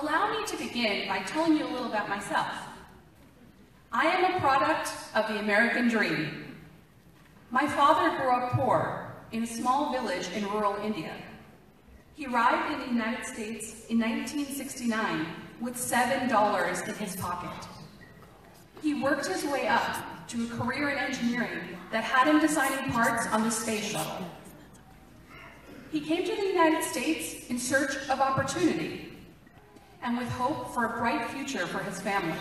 Allow me to begin by telling you a little about myself. I am a product of the American dream. My father grew up poor in a small village in rural India. He arrived in the United States in 1969 with $7 in his pocket. He worked his way up to a career in engineering that had him designing parts on the space shuttle. He came to the United States in search of opportunity and with hope for a bright future for his family.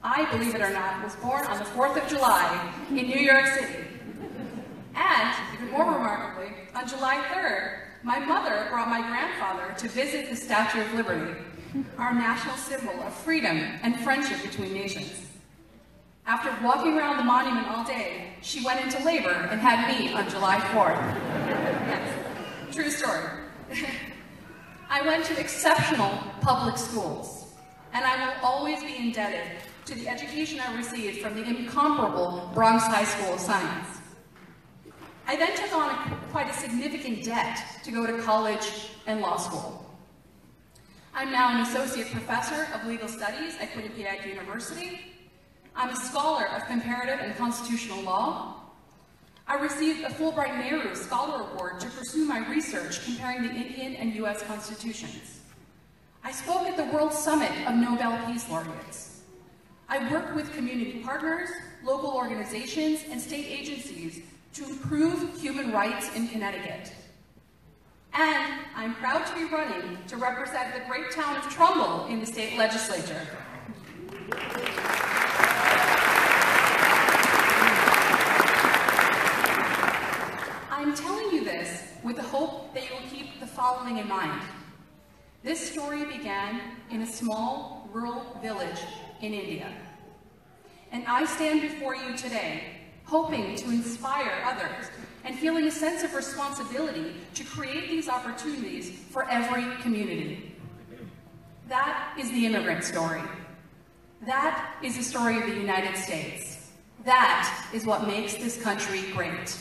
I, believe it or not, was born on the 4th of July in New York City. And, even more remarkably, on July 3rd, my mother brought my grandfather to visit the Statue of Liberty, our national symbol of freedom and friendship between nations. After walking around the monument all day, she went into labor and had me on July 4th. Yes, true story. I went to exceptional public schools, and I will always be indebted to the education I received from the incomparable Bronx High School of Science. I then took on quite a significant debt to go to college and law school. I'm now an associate professor of legal studies at Quinnipiac University. I'm a scholar of comparative and constitutional law. I received a Fulbright Nehru Scholar Award to pursue my research comparing the Indian and US constitutions. I spoke at the World Summit of Nobel Peace Laureates. I worked with community partners, local organizations, and state agencies to improve human rights in Connecticut. And I'm proud to be running to represent the great town of Trumbull in the state legislature. I'm telling you this with the hope that you will keep the following in mind. This story began in a small rural village in India. And I stand before you today hoping to inspire others and feeling a sense of responsibility to create these opportunities for every community. That is the immigrant story. That is the story of the United States. That is what makes this country great.